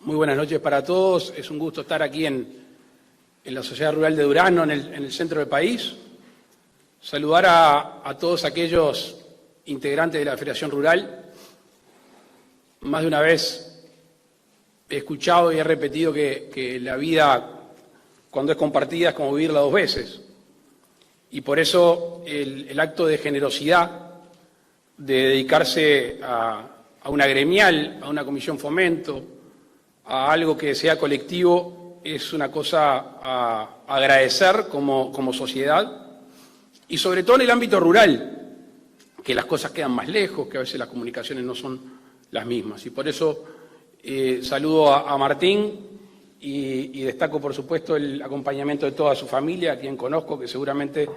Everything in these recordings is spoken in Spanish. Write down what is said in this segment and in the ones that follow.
Muy buenas noches para todos. Es un gusto estar aquí en la Sociedad Rural de Durazno, en el centro del país. Saludar a todos aquellos integrantes de la Federación Rural. Más de una vez he escuchado y he repetido que la vida, cuando es compartida, es como vivirla dos veces. Y por eso el acto de generosidad de dedicarse a una gremial, a una comisión fomento, a algo que sea colectivo, es una cosa a agradecer como sociedad, y sobre todo en el ámbito rural, que las cosas quedan más lejos, que a veces las comunicaciones no son las mismas. Y por eso saludo a Martín y destaco, por supuesto, el acompañamiento de toda su familia, a quien conozco, que seguramente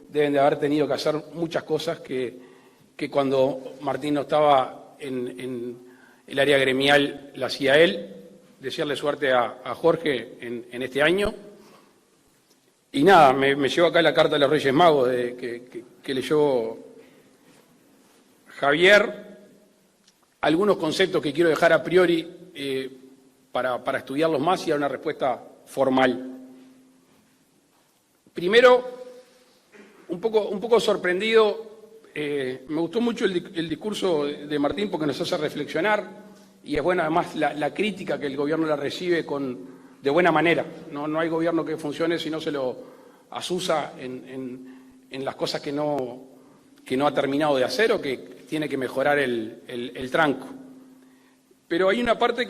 deben de haber tenido que hacer muchas cosas que cuando Martín no estaba en el área gremial la hacía él. Desearle suerte a Jorge en este año. Y nada, me llevo acá la carta de los Reyes Magos que leyó Javier. Algunos conceptos que quiero dejar a priori para estudiarlos más y dar una respuesta formal. Primero, un poco sorprendido, me gustó mucho el discurso de Martín porque nos hace reflexionar. Y es buena además la crítica que el gobierno la recibe de buena manera. No hay gobierno que funcione si no se lo asusa en las cosas que no ha terminado de hacer o que tiene que mejorar el tranco. Pero hay una parte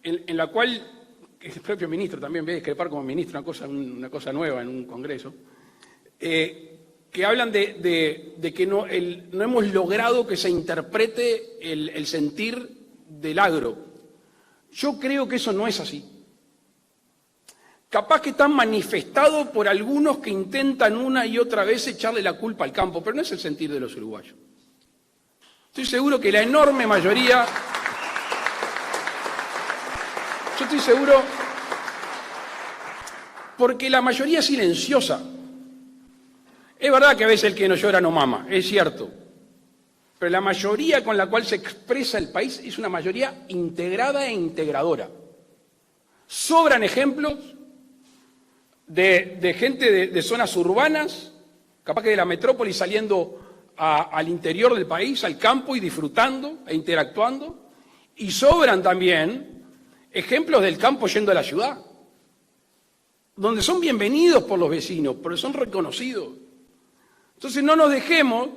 en la cual el propio ministro también ve discrepar como ministro, una cosa nueva en un congreso, que hablan de que no hemos logrado que se interprete el sentir del agro. Yo creo que eso no es así. Capaz que está manifestado por algunos que intentan una y otra vez echarle la culpa al campo, pero no es el sentir de los uruguayos. Estoy seguro que la enorme mayoría... Yo estoy seguro porque la mayoría es silenciosa. Es verdad que a veces el que no llora no mama, es cierto. Pero la mayoría con la cual se expresa el país es una mayoría integrada e integradora. Sobran ejemplos de gente de zonas urbanas, capaz que de la metrópoli saliendo al interior del país, al campo y disfrutando e interactuando. Y sobran también ejemplos del campo yendo a la ciudad, donde son bienvenidos por los vecinos, pero son reconocidos. Entonces no nos dejemos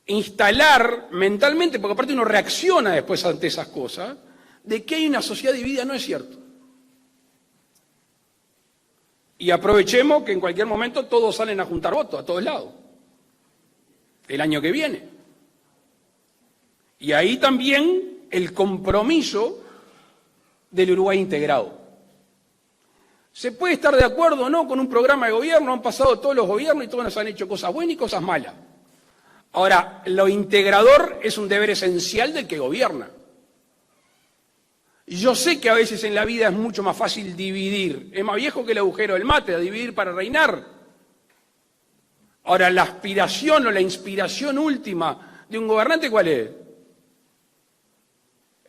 instalar mentalmente, porque aparte uno reacciona después ante esas cosas, de que hay una sociedad dividida. No es cierto. Y aprovechemos que en cualquier momento todos salen a juntar votos, a todos lados, el año que viene. Y ahí también el compromiso del Uruguay integrado. Se puede estar de acuerdo o no con un programa de gobierno, han pasado todos los gobiernos y todos nos han hecho cosas buenas y cosas malas. Ahora, lo integrador es un deber esencial del que gobierna. Y yo sé que a veces en la vida es mucho más fácil dividir. Es más viejo que el agujero del mate, a dividir para reinar. Ahora, la aspiración o la inspiración última de un gobernante, ¿cuál es?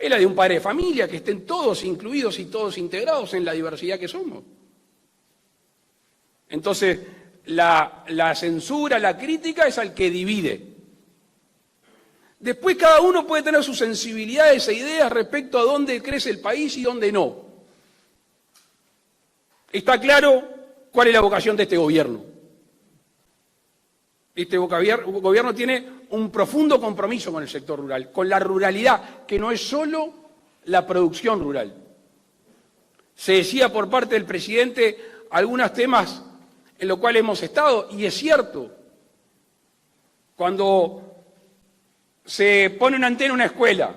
Es la de un padre de familia, que estén todos incluidos y todos integrados en la diversidad que somos. Entonces, la censura, la crítica es al que divide. Después cada uno puede tener sus sensibilidades e ideas respecto a dónde crece el país y dónde no. Está claro cuál es la vocación de este gobierno. Este gobierno tiene un profundo compromiso con el sector rural, con la ruralidad, que no es solo la producción rural. Se decía por parte del presidente algunos temas en los cuales hemos estado, y es cierto. Cuando se pone una antena en una escuela,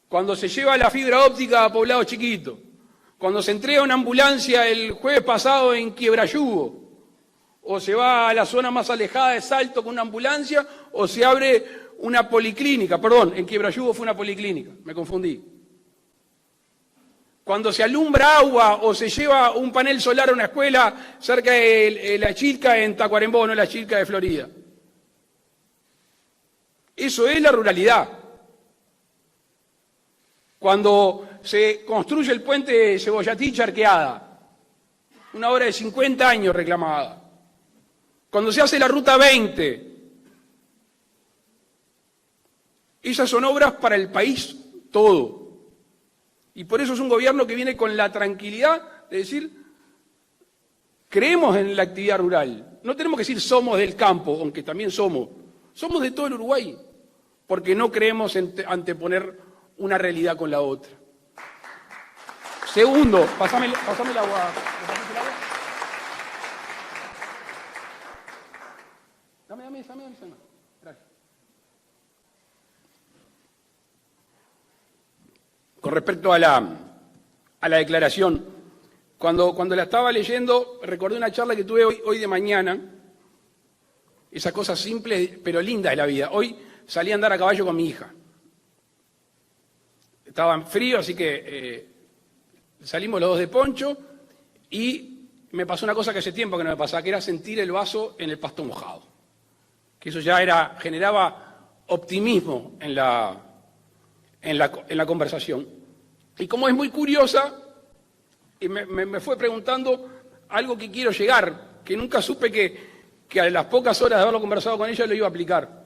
cuando se lleva la fibra óptica a poblados chiquitos, cuando se entrega una ambulancia el jueves pasado en Quiebrayugo, o se va a la zona más alejada de Salto con una ambulancia, o se abre una policlínica, perdón, en Quiebrayugo fue una policlínica, me confundí. Cuando se alumbra agua o se lleva un panel solar a una escuela cerca de la Chilca en Tacuarembó, no la Chilca de Florida. Eso es la ruralidad. cuando se construye el puente Cebollatí-Charqueada, una obra de 50 años reclamada, cuando se hace la Ruta 20, esas son obras para el país todo. Y por eso es un gobierno que viene con la tranquilidad de decir, creemos en la actividad rural. No tenemos que decir somos del campo, aunque también somos de todo el Uruguay, porque no creemos en anteponer una realidad con la otra. Segundo, pasame el agua. Dame esa. Gracias. Con respecto a la declaración, cuando la estaba leyendo, recordé una charla que tuve hoy de mañana, esas cosas simples pero lindas de la vida. Hoy salí a andar a caballo con mi hija. Estaba frío, así que salimos los dos de poncho y me pasó una cosa que hace tiempo que no me pasaba, que era sentir el vaso en el pasto mojado. Que eso ya generaba optimismo en la conversación. Y como es muy curiosa, me fue preguntando algo que quiero llegar, que nunca supe que a las pocas horas de haberlo conversado con ella lo iba a aplicar.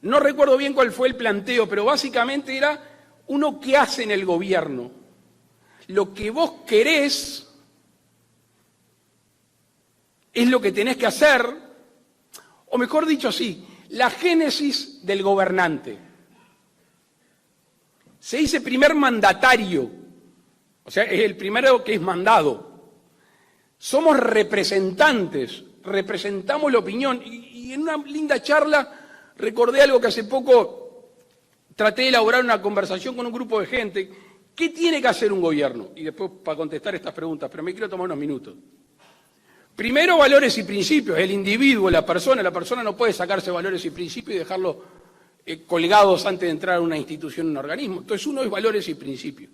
No recuerdo bien cuál fue el planteo, pero básicamente era uno que hace en el gobierno. Lo que vos querés es lo que tenés que hacer, o mejor dicho así, la génesis del gobernante. Se dice primer mandatario, o sea, es el primero que es mandado. Somos representantes, representamos la opinión. Y en una linda charla recordé algo que hace poco traté de elaborar una conversación con un grupo de gente. ¿Qué tiene que hacer un gobierno? Y después para contestar estas preguntas, pero me quiero tomar unos minutos. Primero, valores y principios. El individuo, la persona no puede sacarse valores y principios y dejarlos colgados antes de entrar a una institución, un organismo. Entonces, uno es valores y principios.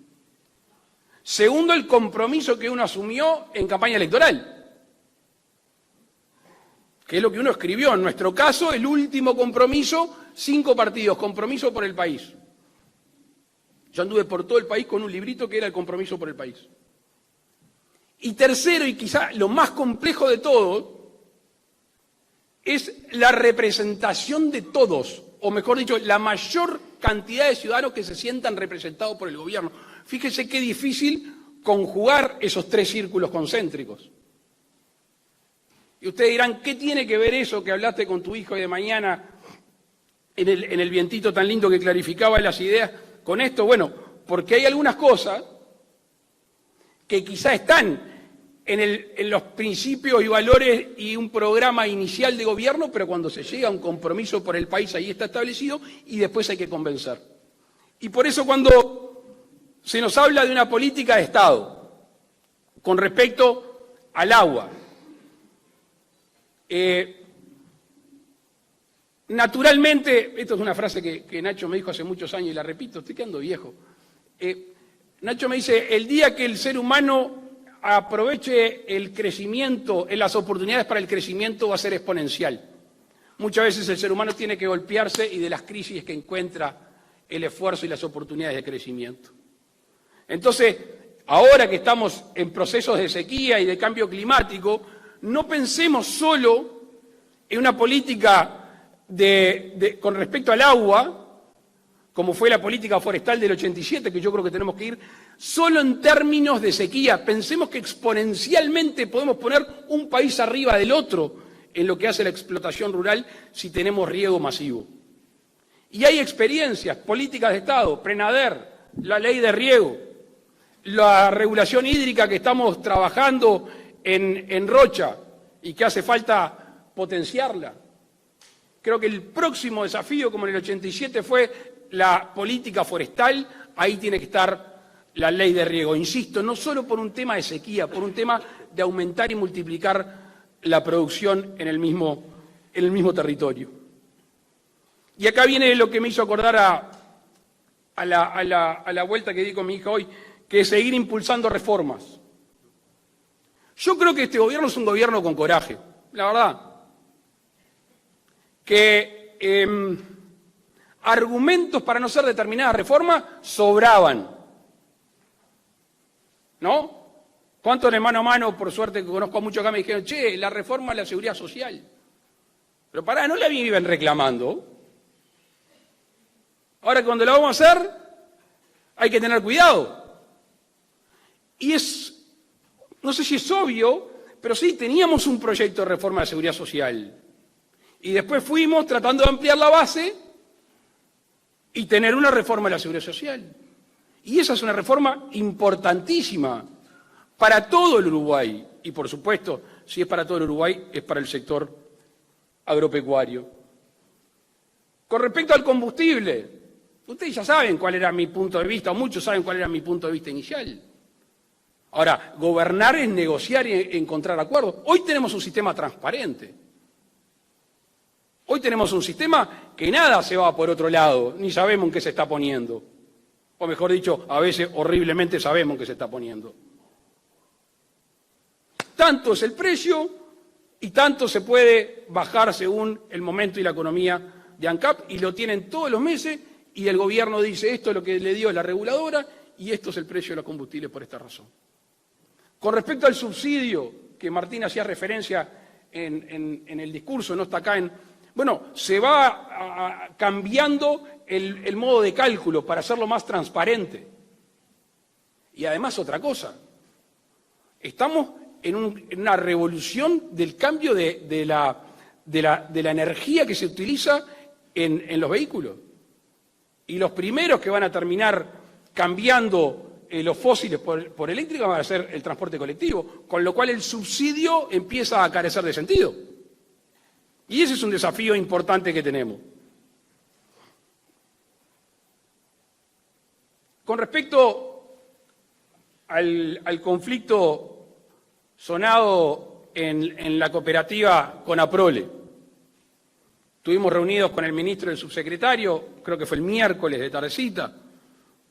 Segundo, el compromiso que uno asumió en campaña electoral, que es lo que uno escribió. En nuestro caso, el último compromiso, 5 partidos, compromiso por el país. Yo anduve por todo el país con un librito que era el compromiso por el país. Y tercero, y quizá lo más complejo de todo, es la representación de todos, o mejor dicho, la mayor cantidad de ciudadanos que se sientan representados por el gobierno. Fíjese qué difícil conjugar esos 3 círculos concéntricos. Y ustedes dirán, ¿qué tiene que ver eso que hablaste con tu hijo de mañana en el vientito tan lindo que clarificaba las ideas con esto? Bueno, porque hay algunas cosas que quizá están en los principios y valores y un programa inicial de gobierno, pero cuando se llega a un compromiso por el país, ahí está establecido y después hay que convencer. Y por eso cuando se nos habla de una política de Estado con respecto al agua, naturalmente, esto es una frase que Nacho me dijo hace muchos años y la repito, estoy quedando viejo. Nacho me dice, el día que el ser humano aproveche el crecimiento, las oportunidades para el crecimiento va a ser exponencial. Muchas veces el ser humano tiene que golpearse y de las crisis que encuentra el esfuerzo y las oportunidades de crecimiento. Entonces, ahora que estamos en procesos de sequía y de cambio climático, no pensemos solo en una política con respecto al agua, como fue la política forestal del 87, que yo creo que tenemos que ir solo en términos de sequía. Pensemos que exponencialmente podemos poner un país arriba del otro en lo que hace la explotación rural si tenemos riego masivo. Y hay experiencias, políticas de Estado, Prenader, la ley de riego, la regulación hídrica que estamos trabajando en Rocha y que hace falta potenciarla. Creo que el próximo desafío, como en el 87 fue la política forestal, ahí tiene que estar la ley de riego. Insisto, no solo por un tema de sequía, por un tema de aumentar y multiplicar la producción en el mismo territorio. Y acá viene lo que me hizo acordar a la vuelta que di con mi hija hoy, que es seguir impulsando reformas. Yo creo que este gobierno es un gobierno con coraje, la verdad. Que argumentos para no hacer determinadas reformas sobraban. ¿No? ¿Cuántos de mano a mano, por suerte que conozco a muchos acá, me dijeron, che, la reforma de la seguridad social? Pero pará, no la viven reclamando. Ahora que cuando la vamos a hacer, hay que tener cuidado. Y no sé si es obvio, pero sí, teníamos un proyecto de reforma de la seguridad social. Y después fuimos tratando de ampliar la base y tener una reforma de la seguridad social. Y esa es una reforma importantísima para todo el Uruguay. Y por supuesto, si es para todo el Uruguay, es para el sector agropecuario. Con respecto al combustible, ustedes ya saben cuál era mi punto de vista, o muchos saben cuál era mi punto de vista inicial. Ahora, gobernar es negociar y encontrar acuerdos. Hoy tenemos un sistema transparente. Hoy tenemos un sistema que nada se va por otro lado, ni sabemos en qué se está poniendo. O mejor dicho, a veces horriblemente sabemos en qué se está poniendo. Tanto es el precio y tanto se puede bajar según el momento y la economía de ANCAP, y lo tienen todos los meses, y el gobierno dice esto es lo que le dio la reguladora y esto es el precio de los combustibles por esta razón. Con respecto al subsidio, que Martín hacía referencia en el discurso, no está acá bueno, se va cambiando el modo de cálculo para hacerlo más transparente. Y además otra cosa, estamos en una revolución del cambio de la energía que se utiliza en los vehículos. Y los primeros que van a terminar cambiando los fósiles por eléctricos van a ser el transporte colectivo, con lo cual el subsidio empieza a carecer de sentido. Y ese es un desafío importante que tenemos. Con respecto al conflicto sonado en la cooperativa Conaprole, estuvimos reunidos con el ministro y el subsecretario, creo que fue el miércoles de tardecita,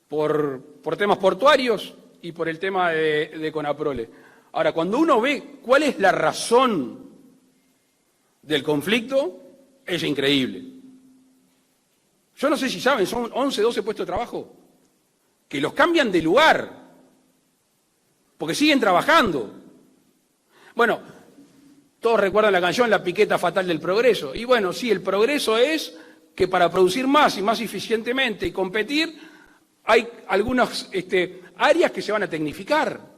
por temas portuarios y por el tema de Conaprole. Ahora, cuando uno ve cuál es la razón del conflicto, es increíble. Yo no sé si saben, son 11, 12 puestos de trabajo que los cambian de lugar porque siguen trabajando. Bueno, todos recuerdan la canción La piqueta fatal del progreso. Y bueno, sí, el progreso es que para producir más y más eficientemente y competir, hay algunas áreas que se van a tecnificar.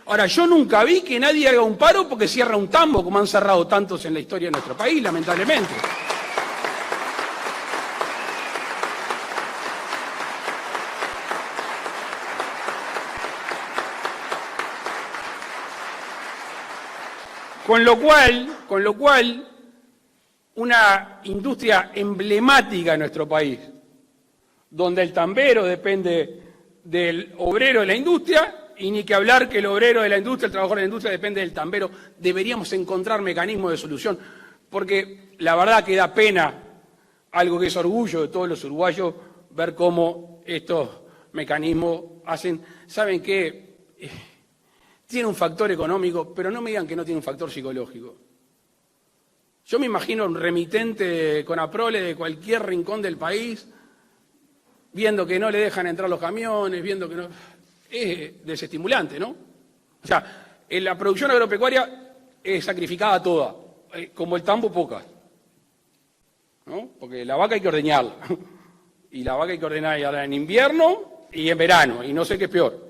Ahora, yo nunca vi que nadie haga un paro porque cierra un tambo, como han cerrado tantos en la historia de nuestro país, lamentablemente. Con lo cual, una industria emblemática en nuestro país, donde el tambero depende del obrero de la industria, y ni que hablar que el obrero de la industria, el trabajador de la industria depende del tambero, deberíamos encontrar mecanismos de solución, porque la verdad que da pena, algo que es orgullo de todos los uruguayos, ver cómo estos mecanismos hacen, ¿saben qué? Tiene un factor económico, pero no me digan que no tiene un factor psicológico. Yo me imagino un remitente de Conaprole de cualquier rincón del país, viendo que no le dejan entrar los camiones, viendo que no... Es desestimulante, ¿no? O sea, en la producción agropecuaria es sacrificada toda, como el tambo poca, ¿no? Porque la vaca hay que ordeñarla, y la vaca hay que ordeñarla en invierno y en verano, y no sé qué es peor.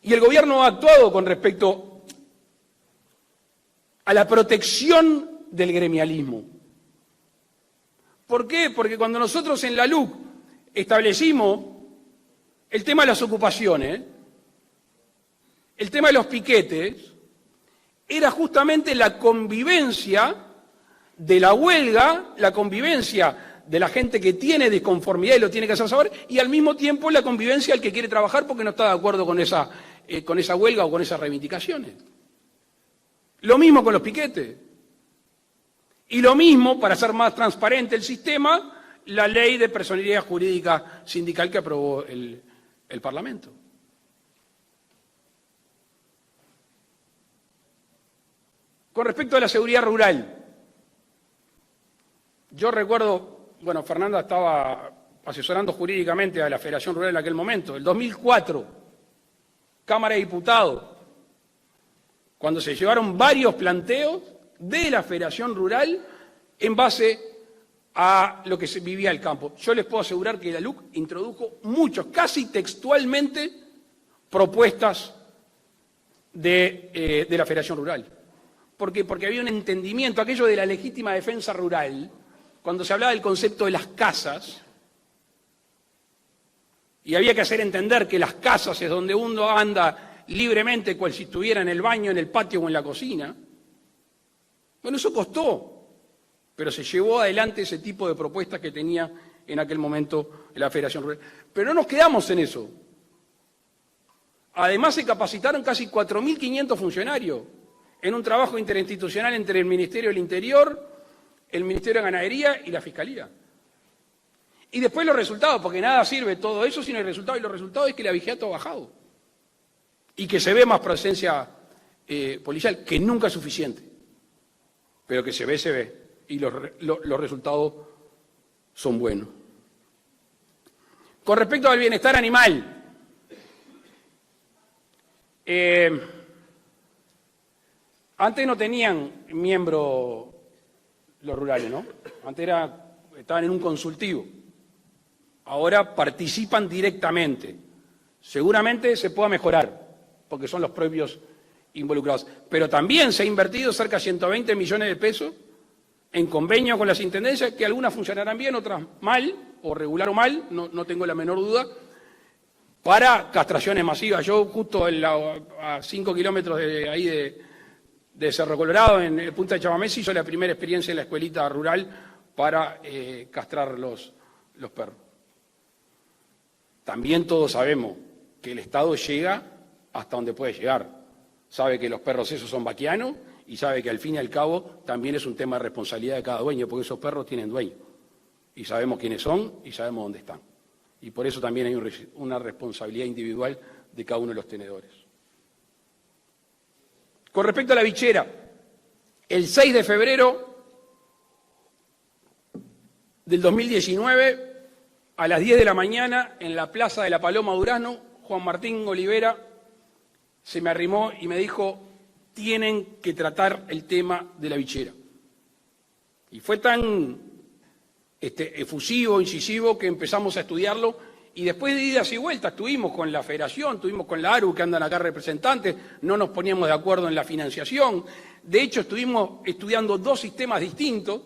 Y el gobierno ha actuado con respecto a la protección del gremialismo. ¿Por qué? Porque cuando nosotros en la LUC establecimos el tema de las ocupaciones, el tema de los piquetes, era justamente la convivencia de la huelga, la convivencia de la gente que tiene disconformidad y lo tiene que hacer saber, y al mismo tiempo la convivencia del que quiere trabajar porque no está de acuerdo con esa huelga o con esas reivindicaciones. Lo mismo con los piquetes. Y lo mismo, para hacer más transparente el sistema, la ley de personalidad jurídica sindical que aprobó el Parlamento. Con respecto a la seguridad rural, Yo recuerdo, bueno, Fernanda estaba asesorando jurídicamente a la Federación Rural en aquel momento, el 2004, Cámara de Diputados, cuando se llevaron varios planteos de la Federación Rural en base a lo que se vivía el campo. Yo les puedo asegurar que la LUC introdujo muchos, casi textualmente, propuestas de la Federación Rural. ¿Por qué? Porque había un entendimiento, aquello de la legítima defensa rural, cuando se hablaba del concepto de las casas, y había que hacer entender que las casas es donde uno anda libremente, cual si estuviera en el baño, en el patio o en la cocina. Bueno, eso costó, pero se llevó adelante ese tipo de propuestas que tenía en aquel momento la Federación Rural. Pero no nos quedamos en eso. Además se capacitaron casi 4.500 funcionarios en un trabajo interinstitucional entre el Ministerio del Interior, el Ministerio de Ganadería y la Fiscalía. Y después los resultados, porque nada sirve todo eso sin el resultado, y los resultados es que el abigeato ha bajado y que se ve más presencia policial, que nunca es suficiente, pero que se ve, y los resultados son buenos. Con respecto al bienestar animal, antes no tenían miembro los rurales, ¿no? Antes estaban en un consultivo. Ahora participan directamente. Seguramente se pueda mejorar, porque son los propios involucrados. Pero también se ha invertido cerca de 120 millones de pesos en convenios con las intendencias, que algunas funcionarán bien, otras mal, o regular o mal, no tengo la menor duda, para castraciones masivas. Yo justo a 5 kilómetros de ahí de Cerro Colorado, en Punta de Chamamés, hice la primera experiencia en la escuelita rural para castrar los perros. También todos sabemos que el Estado llega hasta donde puede llegar. Sabe que los perros esos son vaquianos y sabe que al fin y al cabo también es un tema de responsabilidad de cada dueño, porque esos perros tienen dueño. Y sabemos quiénes son y sabemos dónde están. Y por eso también hay una responsabilidad individual de cada uno de los tenedores. Con respecto a la bichera, el 6 de febrero del 2019, a las 10 de la mañana, en la Plaza de la Paloma Durazno, Juan Martín Olivera se me arrimó y me dijo: tienen que tratar el tema de la bichera. Y fue tan efusivo, incisivo, que empezamos a estudiarlo, y después de idas y vueltas estuvimos con la Federación, estuvimos con la ARU, que andan acá representantes, no nos poníamos de acuerdo en la financiación. De hecho, estuvimos estudiando 2 sistemas distintos,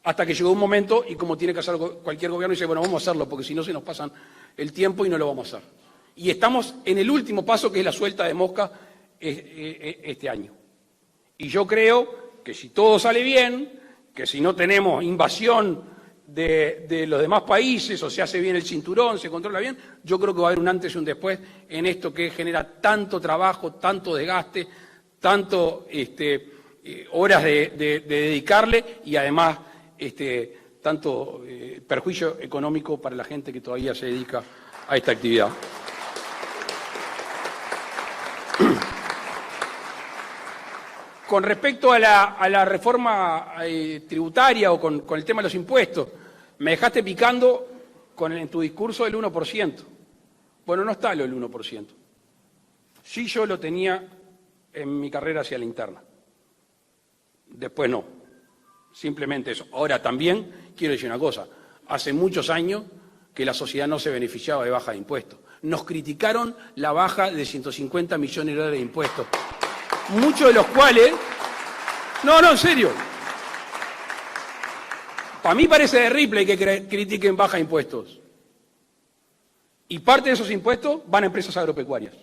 hasta que llegó un momento, y como tiene que hacer cualquier gobierno, dice: bueno, vamos a hacerlo, porque si no se nos pasan el tiempo y no lo vamos a hacer. Y estamos en el último paso, que es la suelta de mosca este año. Y yo creo que si todo sale bien, que si no tenemos invasión de los demás países, o se hace bien el cinturón, se controla bien, yo creo que va a haber un antes y un después en esto que genera tanto trabajo, tanto desgaste, tanto horas de dedicarle, y además tanto perjuicio económico para la gente que todavía se dedica a esta actividad. Con respecto a la reforma tributaria o con el tema de los impuestos, me dejaste picando en tu discurso del 1%. Bueno, no está lo del 1%. Sí, yo lo tenía en mi carrera hacia la interna. Después no. Simplemente eso. Ahora también quiero decir una cosa. Hace muchos años que la sociedad no se beneficiaba de baja de impuestos. Nos criticaron la baja de 150 millones de dólares de impuestos. Muchos de los cuales... No, en serio. Para mí parece de Ripley que critiquen baja de impuestos. Y parte de esos impuestos van a empresas agropecuarias,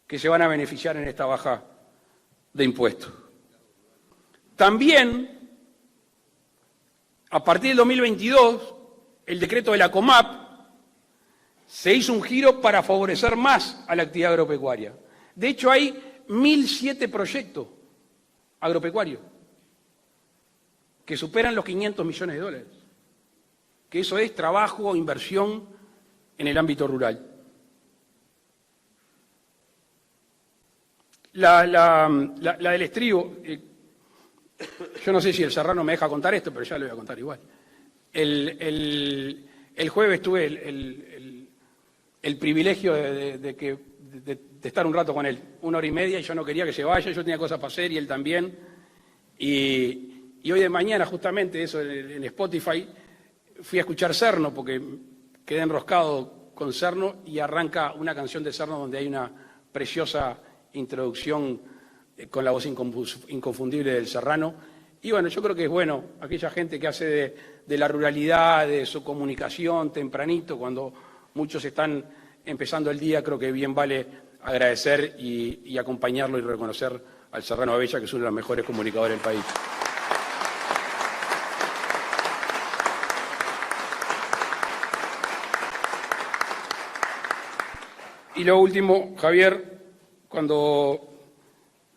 que se van a beneficiar en esta baja de impuestos. También, a partir del 2022, el decreto de la COMAP, se hizo un giro para favorecer más a la actividad agropecuaria. De hecho, hay 1.007 proyectos agropecuarios que superan los 500 millones de dólares. Que eso es trabajo o inversión en el ámbito rural. La del estribo, Yo no sé si el Serrano me deja contar esto, pero ya lo voy a contar igual. El jueves tuve el privilegio de estar un rato con él, 1 hora y media, y yo no quería que se vaya, yo tenía cosas para hacer y él también. Y hoy de mañana, justamente, eso en Spotify, fui a escuchar Serno, porque quedé enroscado con Serno, y arranca una canción de Serno donde hay una preciosa introducción con la voz inconfundible del Serrano. Y bueno, yo creo que es bueno aquella gente que hace de la ruralidad, de su comunicación tempranito, cuando muchos están empezando el día, creo que bien vale agradecer y acompañarlo y reconocer al Serrano Abella, que es uno de los mejores comunicadores del país. Y lo último, Javier, cuando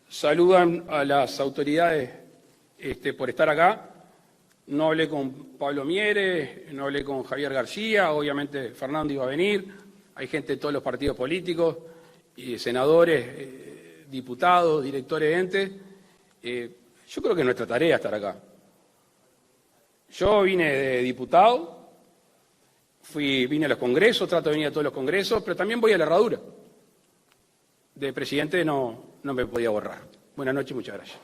saludan a las autoridades por estar acá, no hablé con Pablo Mieres, no hablé con Javier García, obviamente Fernando iba a venir, hay gente de todos los partidos políticos, y senadores, diputados, directores de entes. Yo creo que es nuestra tarea estar acá. Yo vine de diputado, vine a los congresos, trato de venir a todos los congresos, pero también voy a la herradura. De presidente no me podía borrar. Buenas noches y muchas gracias.